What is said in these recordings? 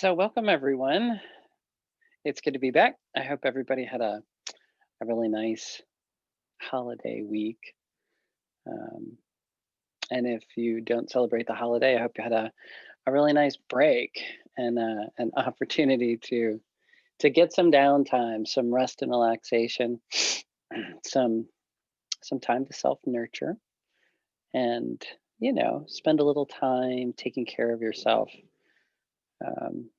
So welcome everyone. It's good to be back. I hope everybody had a really nice holiday week. Um, and if you don't celebrate the holiday, I hope you had a really nice break and an opportunity to get some downtime, some rest and relaxation, some some time to self nurture, and spend a little time taking care of yourself. Um,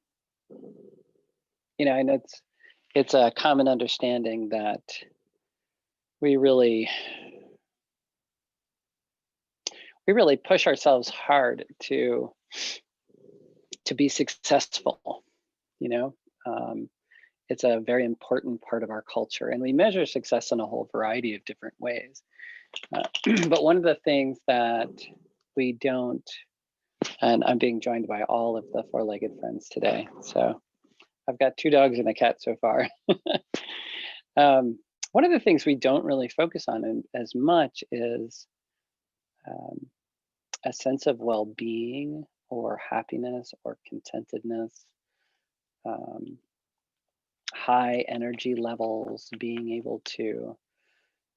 I know it's a common understanding that we really we really push ourselves hard to be successful. you know um, it's a very important part of our culture, and we measure success in a whole variety of different ways. But one of the things that we don't, and I'm being joined by all of the four-legged friends today, so I've got two dogs and a cat so far. um, One of the things we don't really focus on as much is um, a sense of well-being or happiness or contentedness, um, high energy levels, being able to,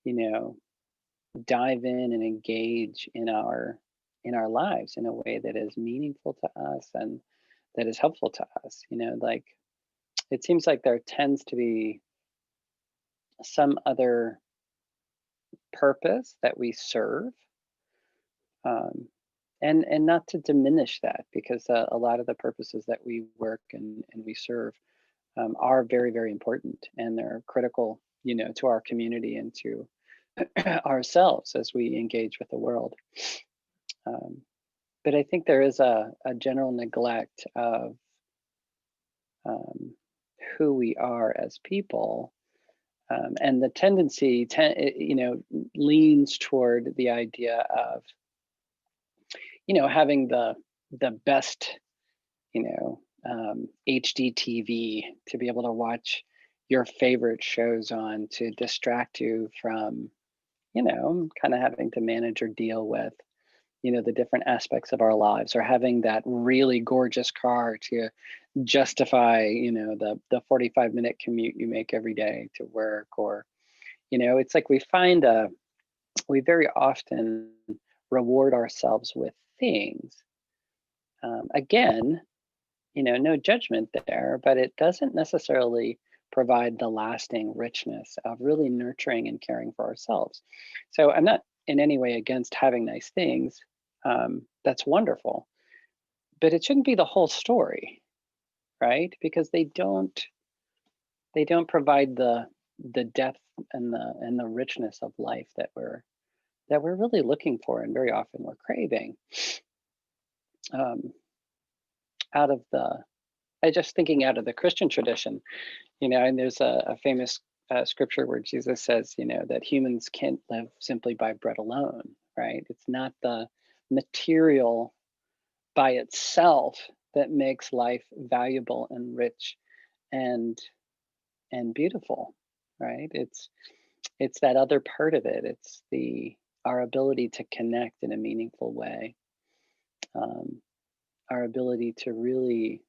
you know, dive in and engage in our lives in a way that is meaningful to us and that is helpful to us. Like it seems like there tends to be some other purpose that we serve, um, and not to diminish that, because a lot of the purposes that we work and we serve are very, very important, and they're critical, to our community and to ourselves as we engage with the world. Um, but I think there is a general neglect of um, who we are as people, and the tendency, leans toward the idea of, having the best, HD TV to be able to watch your favorite shows on to distract you from, kind of having to manage or deal with, the different aspects of our lives, or having that really gorgeous car to justify, the 45-minute commute you make every day to work. Or, it's like we very often reward ourselves with things. Again, no judgment there, but it doesn't necessarily provide the lasting richness of really nurturing and caring for ourselves. So I'm not in any way against having nice things. That's wonderful, but it shouldn't be the whole story, right? Because they don't provide the depth and the richness of life that we're really looking for, and very often we're craving. Um, Out of the I just thinking out of the Christian tradition, and there's a famous scripture where Jesus says, that humans can't live simply by bread alone, right? It's not the material by itself that makes life valuable and rich and beautiful, right? It's that other part of it. It's the our ability to connect in a meaningful way, um, our ability to really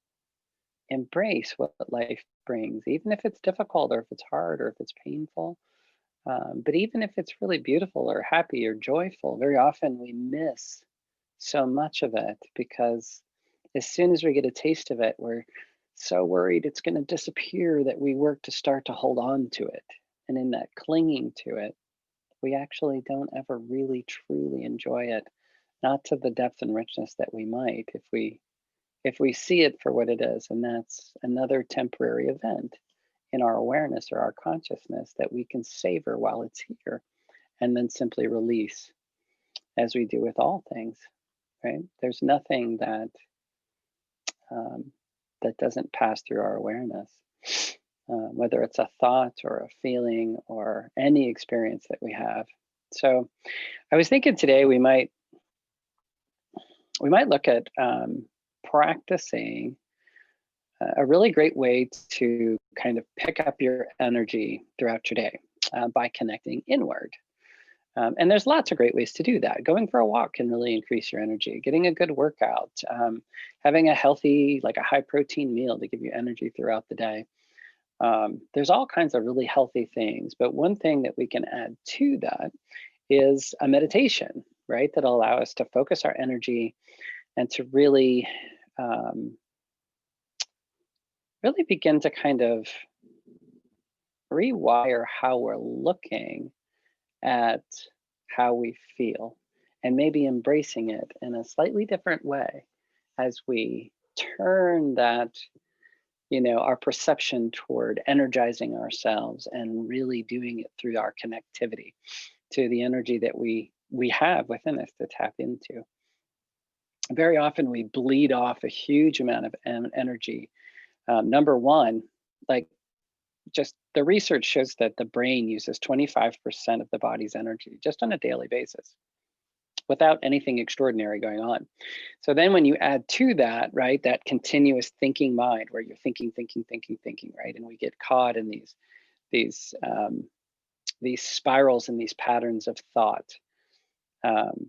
embrace what life brings, even if it's difficult or if it's hard or if it's painful. But even if it's really beautiful or happy or joyful, very often we miss so much of it, because as soon as we get a taste of it, we're so worried it's going to disappear that we work to start to hold on to it. And in that clinging to it, we actually don't ever really truly enjoy it, not to the depth and richness that we might if we see it for what it is, and that's another temporary event in our awareness or our consciousness that we can savor while it's here, and then simply release, as we do with all things, right? There's nothing um, that doesn't pass through our awareness, whether it's a thought or a feeling or any experience that we have. So I was thinking today we might look at practicing a really great way to kind of pick up your energy throughout your day, by connecting inward. And there's lots of great ways to do that. Going for a walk can really increase your energy. Getting a good workout, having a healthy, like a high protein meal to give you energy throughout the day. There's all kinds of really healthy things. But one thing that we can add to that is a meditation, right? That'll allow us to focus our energy and to um, really begin to kind of rewire how we're looking at how we feel and maybe embracing it in a slightly different way as we turn that, our perception toward energizing ourselves and really doing it through our connectivity to the energy that we have within us to tap into. Very often we bleed off a huge amount of energy. Number one, like, just the research shows that the brain uses 25% of the body's energy just on a daily basis without anything extraordinary going on. So then when you add to that, right, that continuous thinking mind where you're thinking, thinking, thinking, thinking, right, and we get caught in these these spirals and these patterns of thought. Um,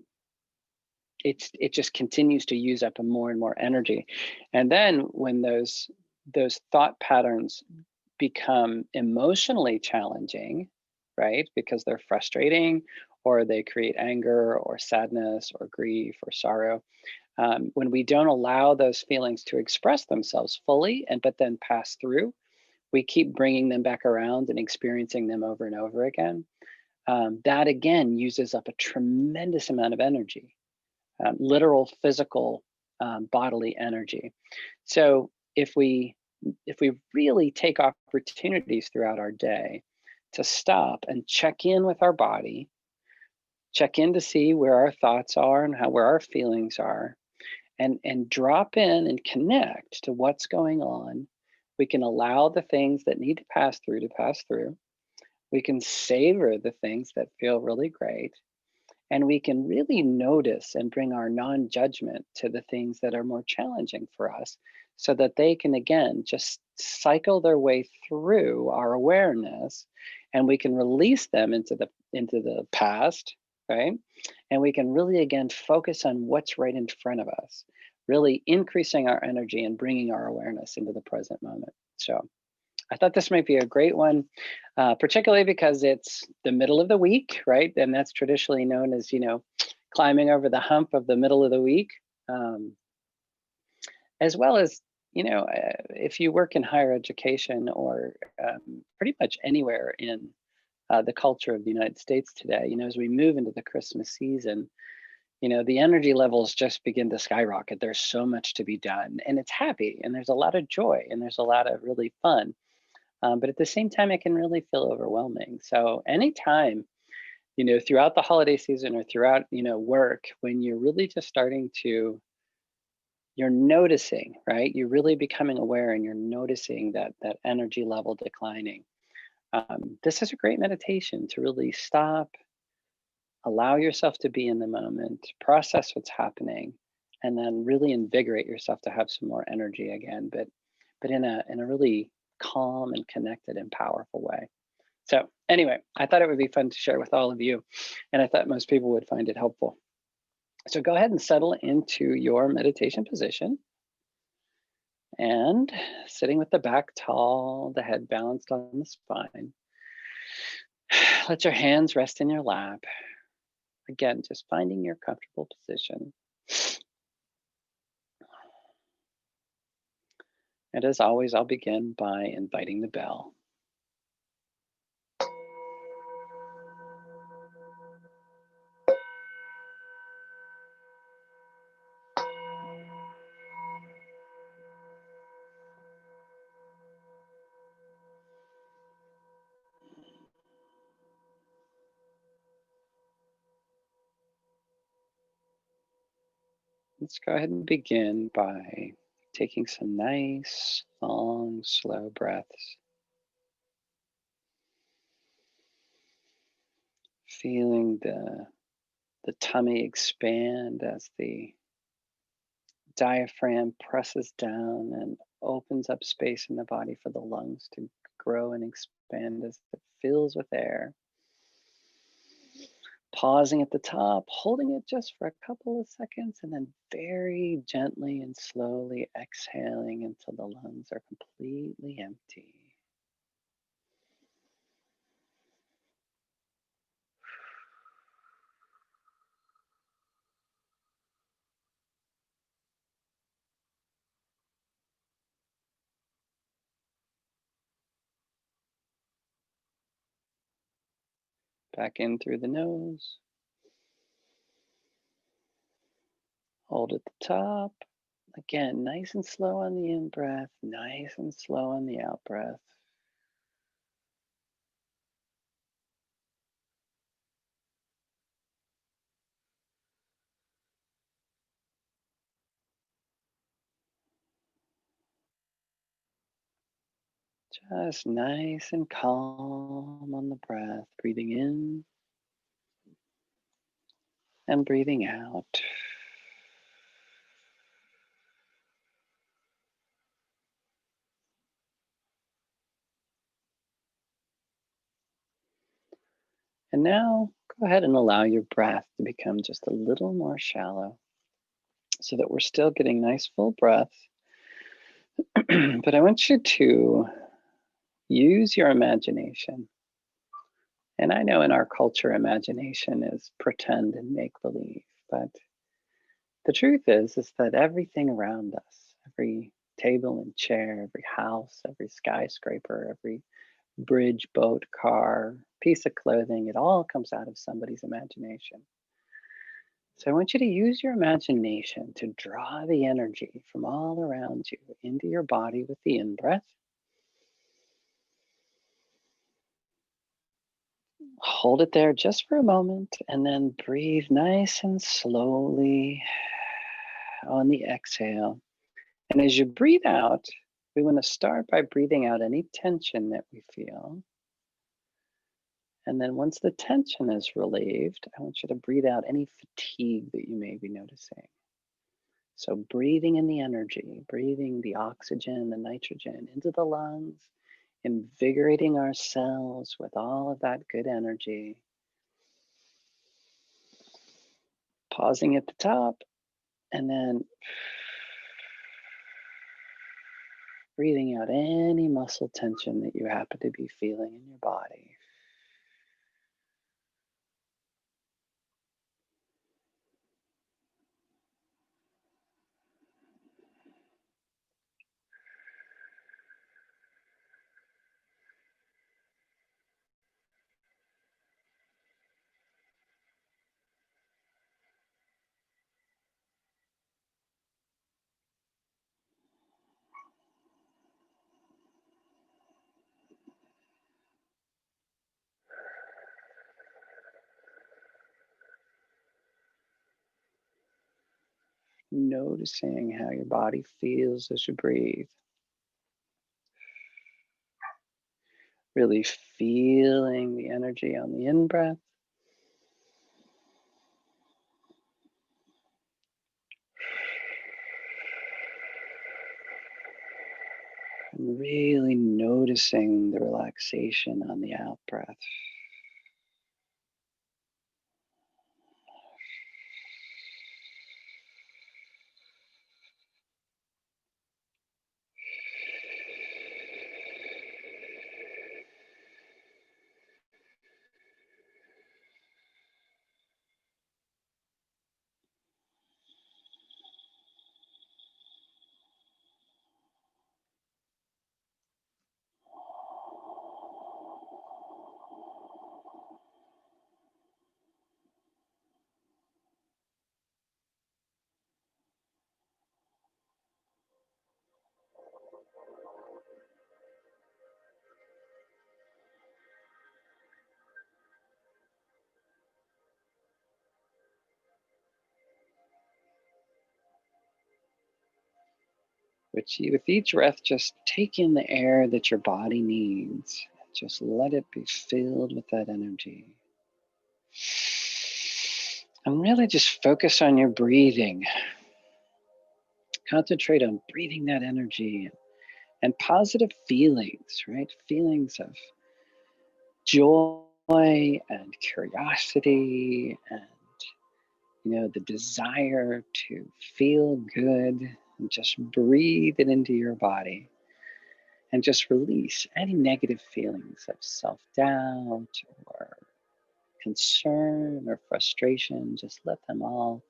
it just continues to use up more and more energy, and then when those thought patterns become emotionally challenging, right? Because they're frustrating or they create anger or sadness or grief or sorrow. When we don't allow those feelings to express themselves fully and but then pass through, we keep bringing them back around and experiencing them over and over again. That again uses up a tremendous amount of energy, literal, physical, bodily energy. So if we really take opportunities throughout our day to stop and check in with our body, check in to see where our thoughts are and where our feelings are, and drop in and connect to what's going on, we can allow the things that need to pass through. We can savor the things that feel really great, and we can really notice and bring our non judgment to the things that are more challenging for us so that they can, again, just cycle their way through our awareness, and we can release them into the past, right? And we can really, again, focus on what's right in front of us, really increasing our energy and bringing our awareness into the present moment. So I thought this might be a great one, particularly because it's the middle of the week, right? And that's traditionally known as, climbing over the hump of the middle of the week, um, as well as, if you work in higher education or pretty much anywhere in the culture of the United States today, as we move into the Christmas season, the energy levels just begin to skyrocket. There's so much to be done, and it's happy, and there's a lot of joy, and there's a lot of really fun. But at the same time, it can really feel overwhelming. So anytime, throughout the holiday season or throughout, work, when you're really just you're noticing, right? You're really becoming aware and you're noticing that energy level declining. This is a great meditation to really stop, allow yourself to be in the moment, process what's happening, and then really invigorate yourself to have some more energy again, but in a really calm and connected and powerful way. So anyway, I thought it would be fun to share with all of you, and I thought most people would find it helpful. So go ahead and settle into your meditation position, and sitting with the back tall, the head balanced on the spine. Let your hands rest in your lap. Again, just finding your comfortable position. And as always, I'll begin by inviting the bell. Let's go ahead and begin by taking some nice, long, slow breaths. Feeling the tummy expand as the diaphragm presses down and opens up space in the body for the lungs to grow and expand as it fills with air. Pausing at the top, holding it just for a couple of seconds, and then very gently and slowly exhaling until the lungs are completely empty. Back in through the nose. Hold at the top. Again, nice and slow on the in breath, nice and slow on the out breath. Just nice and calm on the breath, breathing in and breathing out. And now go ahead and allow your breath to become just a little more shallow so that we're still getting nice full breath. But I want you to use your imagination. And I know in our culture, imagination is pretend and make believe, but the truth is that everything around us, every table and chair, every house, every skyscraper, every bridge, boat, car, piece of clothing, it all comes out of somebody's imagination. So I want you to use your imagination to draw the energy from all around you into your body with the in breath. Hold it there just for a moment and then breathe nice and slowly on the exhale. And as you breathe out, we want to start by breathing out any tension that we feel. And then once the tension is relieved, I want you to breathe out any fatigue that you may be noticing. So breathing in the energy, breathing the oxygen, the nitrogen into the lungs, invigorating our cells with all of that good energy. Pausing at the top and then breathing out any muscle tension that you happen to be feeling in your body. Noticing how your body feels as you breathe. Really feeling the energy on the in breath. And really noticing the relaxation on the out breath. With each breath, just take in the air that your body needs. Just let it be filled with that energy. And really just focus on your breathing. Concentrate on breathing that energy and positive feelings, right? Feelings of joy and curiosity and the desire to feel good, and just breathe it into your body and just release any negative feelings of self-doubt or concern or frustration. Just let them all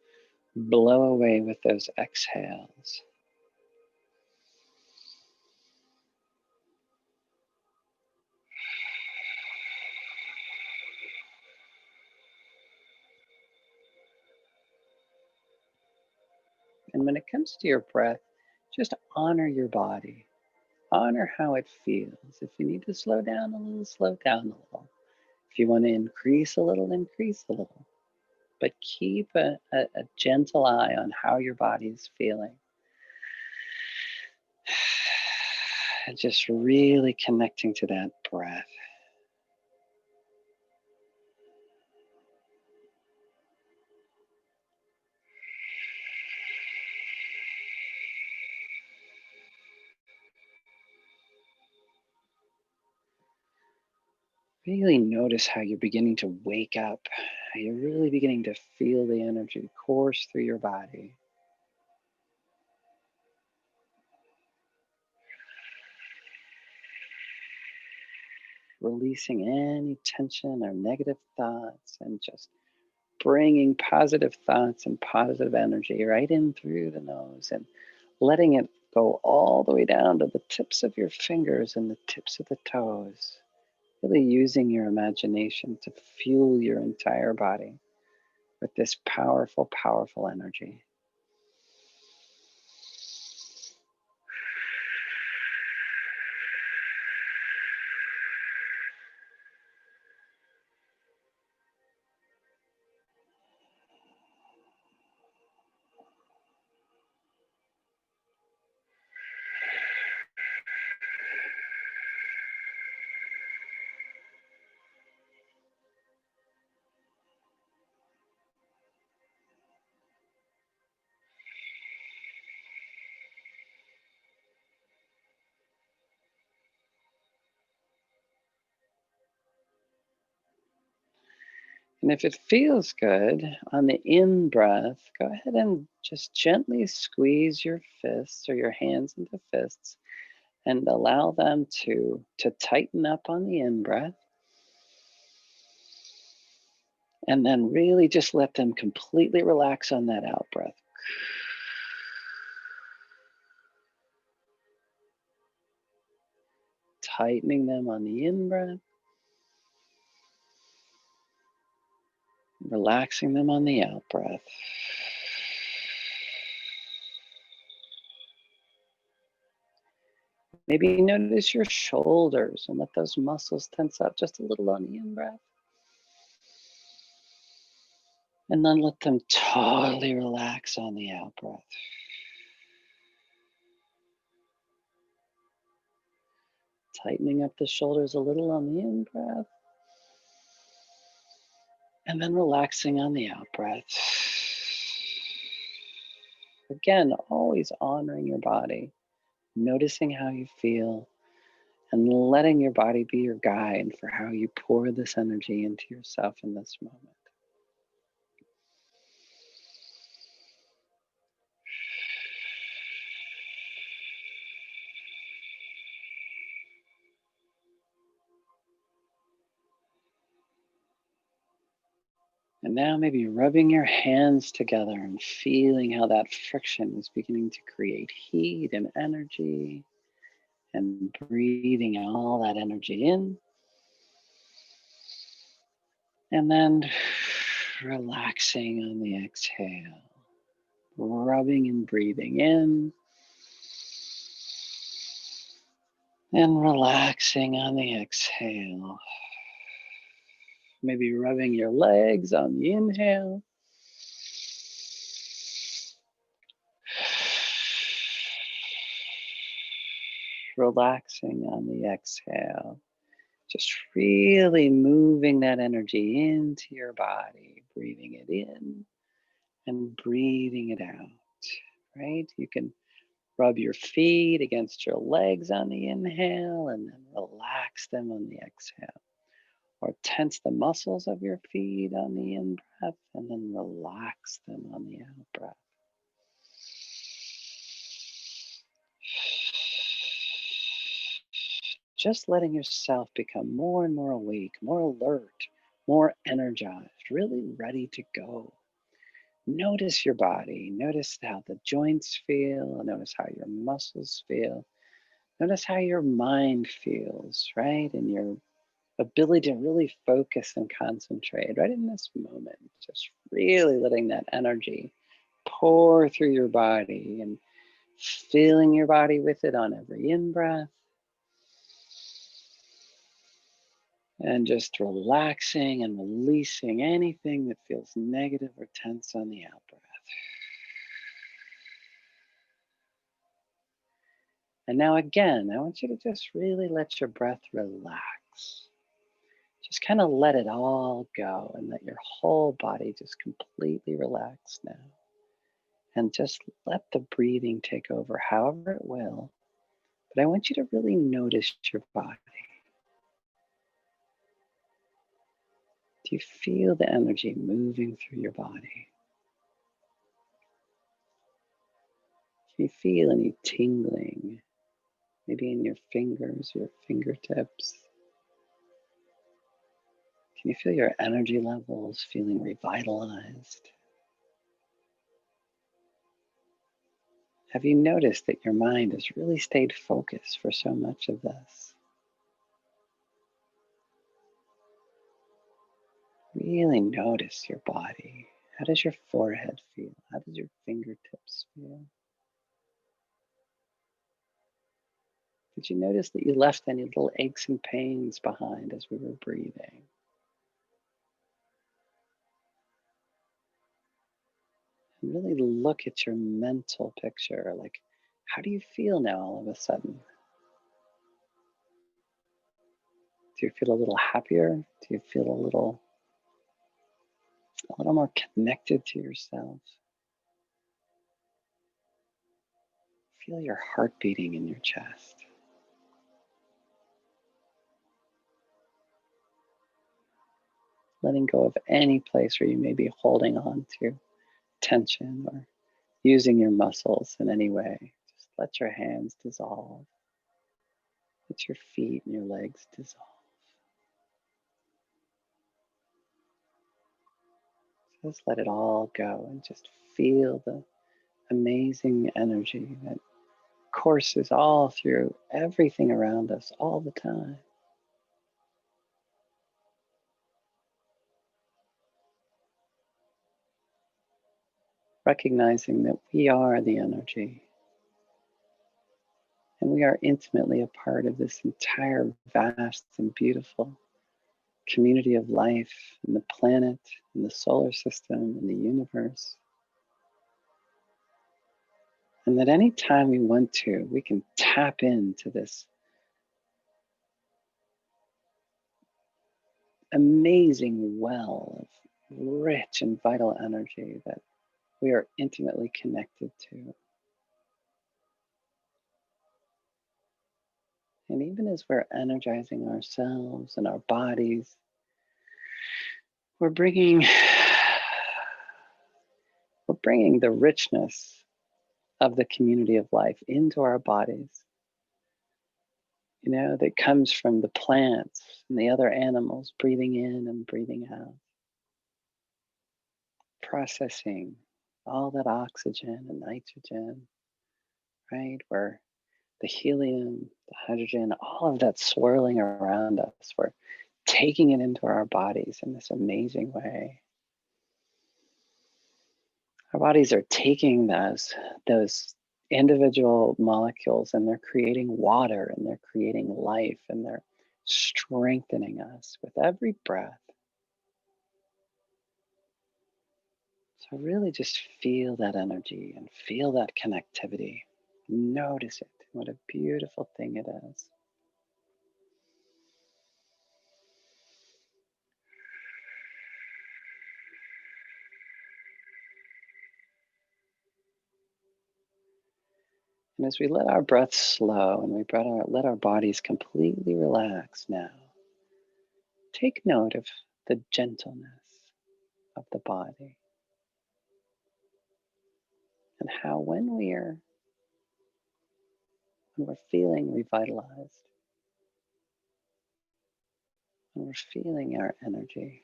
blow away with those exhales. And when it comes to your breath, just honor your body. Honor how it feels. If you need to slow down a little, slow down a little. If you want to increase a little, increase a little. But keep a gentle eye on how your body's feeling. And just really connecting to that breath. Really notice how you're beginning to wake up, how you're really beginning to feel the energy course through your body. Releasing any tension or negative thoughts and just bringing positive thoughts and positive energy right in through the nose and letting it go all the way down to the tips of your fingers and the tips of the toes. Really using your imagination to fuel your entire body with this powerful, powerful energy. And if it feels good on the in breath, go ahead and just gently squeeze your fists or your hands into fists and allow them to tighten up on the in breath. And then really just let them completely relax on that out breath. Tightening them on the in breath, relaxing them on the out breath. Maybe notice your shoulders and let those muscles tense up just a little on the in breath. And then let them totally relax on the out breath. Tightening up the shoulders a little on the in breath. And then relaxing on the out breath. Again, always honoring your body, noticing how you feel, and letting your body be your guide for how you pour this energy into yourself in this moment. And now maybe rubbing your hands together and feeling how that friction is beginning to create heat and energy, and breathing all that energy in. And then relaxing on the exhale, rubbing and breathing in, and relaxing on the exhale. Maybe rubbing your legs on the inhale. Relaxing on the exhale. Just really moving that energy into your body, breathing it in and breathing it out, right? You can rub your feet against your legs on the inhale and then relax them on the exhale. Or tense the muscles of your feet on the in breath and then relax them on the out breath. Just letting yourself become more and more awake, more alert, more energized, really ready to go. Notice your body. Notice how the joints feel. Notice how your muscles feel. Notice how your mind feels, right? And your ability to really focus and concentrate right in this moment. Just really letting that energy pour through your body and filling your body with it on every in breath. And just relaxing and releasing anything that feels negative or tense on the out breath. And now again, I want you to just really let your breath relax. Just kind of let it all go and let your whole body just completely relax now. And just let the breathing take over however it will. But I want you to really notice your body. Do you feel the energy moving through your body? Can you feel any tingling, maybe in your fingers, your fingertips? Can you feel your energy levels feeling revitalized? Have you noticed that your mind has really stayed focused for so much of this? Really notice your body. How does your forehead feel? How does your fingertips feel? Did you notice that you left any little aches and pains behind as we were breathing? And really look at your mental picture. Like, how do you feel now all of a sudden? Do you feel a little happier? Do you feel a little more connected to yourself? Feel your heart beating in your chest. Letting go of any place where you may be holding on to tension or using your muscles in any way. Just let your hands dissolve. Let your feet and your legs dissolve. Just let it all go and just feel the amazing energy that courses all through everything around us all the time. Recognizing that we are the energy and we are intimately a part of this entire vast and beautiful community of life and the planet and the solar system and the universe. And that anytime we want to, we can tap into this amazing well of rich and vital energy that we are intimately connected to. And even as we're energizing ourselves and our bodies, we're bringing we're bringing the richness of the community of life into our bodies. That comes from the plants and the other animals breathing in and breathing out, processing all that oxygen and nitrogen, right? Where the helium, the hydrogen, all of that swirling around us, we're taking it into our bodies in this amazing way. Our bodies are taking those individual molecules and they're creating water and they're creating life and they're strengthening us with every breath. So really just feel that energy and feel that connectivity. Notice it. What a beautiful thing it is. And as we let our breath slow and let our bodies completely relax now, take note of the gentleness of the body and how when we're feeling revitalized, when we're feeling our energy,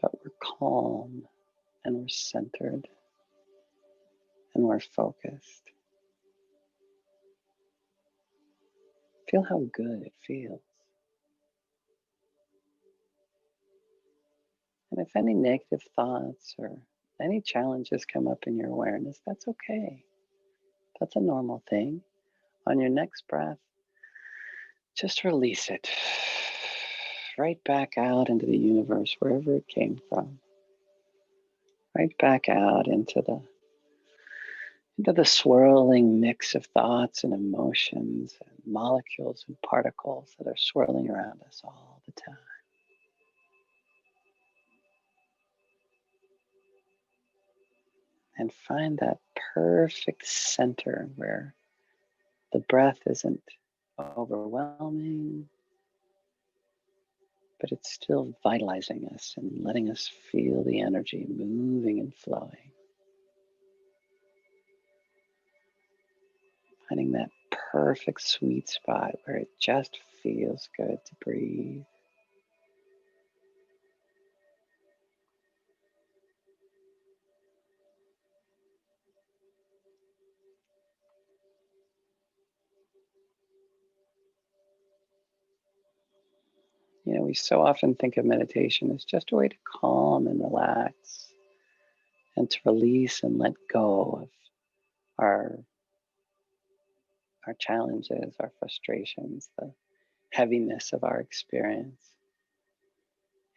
but we're calm and we're centered and we're focused. Feel how good it feels. And if any negative thoughts or any challenges come up in your awareness, that's okay. That's a normal thing. On your next breath, just release it right back out into the universe, wherever it came from. Right back out into the swirling mix of thoughts and emotions and molecules and particles that are swirling around us all the time. And find that perfect center where the breath isn't overwhelming, but it's still vitalizing us and letting us feel the energy moving and flowing. Finding that perfect sweet spot where it just feels good to breathe. You know, we so often think of meditation as just a way to calm and relax and to release and let go of our challenges, our frustrations, the heaviness of our experience.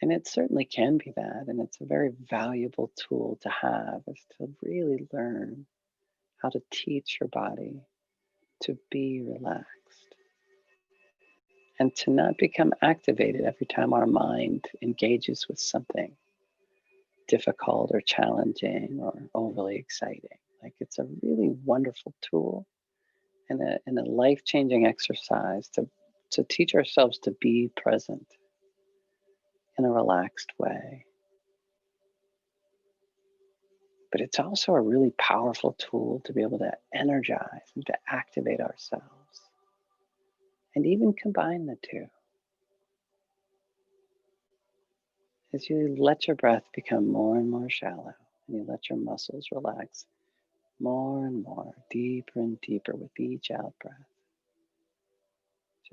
And it certainly can be that, and it's a very valuable tool to have, is to really learn how to teach your body to be relaxed and to not become activated every time our mind engages with something difficult or challenging or overly exciting. Like, it's a really wonderful tool and a life-changing exercise to teach ourselves to be present in a relaxed way. But it's also a really powerful tool to be able to energize and to activate ourselves and even combine the two. As you let your breath become more and more shallow and you let your muscles relax more and more, deeper and deeper with each out breath,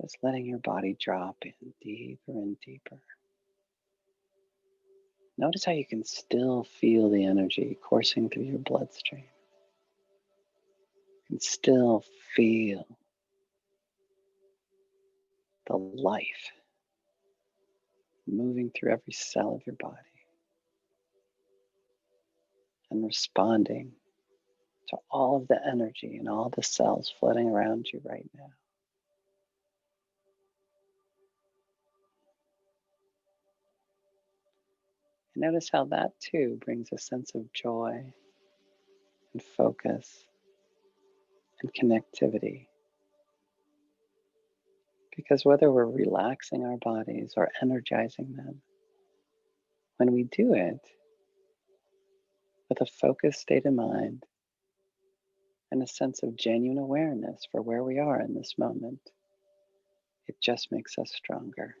just letting your body drop in deeper and deeper. Notice how you can still feel the energy coursing through your bloodstream. You can still feel the life moving through every cell of your body and responding to all of the energy and all the cells floating around you right now. And notice how that too brings a sense of joy and focus and connectivity. Because whether we're relaxing our bodies or energizing them, when we do it with a focused state of mind and a sense of genuine awareness for where we are in this moment, it just makes us stronger.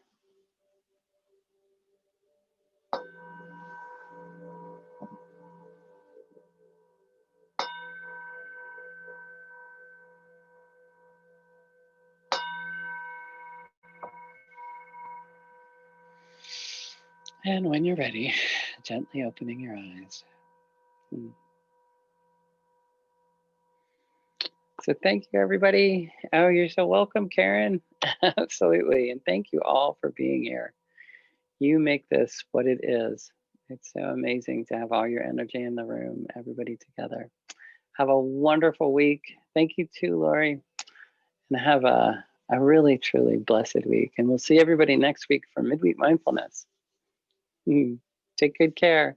And when you're ready, gently opening your eyes. So thank you, everybody. Oh, you're so welcome, Karen. Absolutely. And thank you all for being here. You make this what it is. It's so amazing to have all your energy in the room, everybody together. Have a wonderful week. Thank you too, Lori. And have a really, truly blessed week. And we'll see everybody next week for Midweek Mindfulness. Take good care.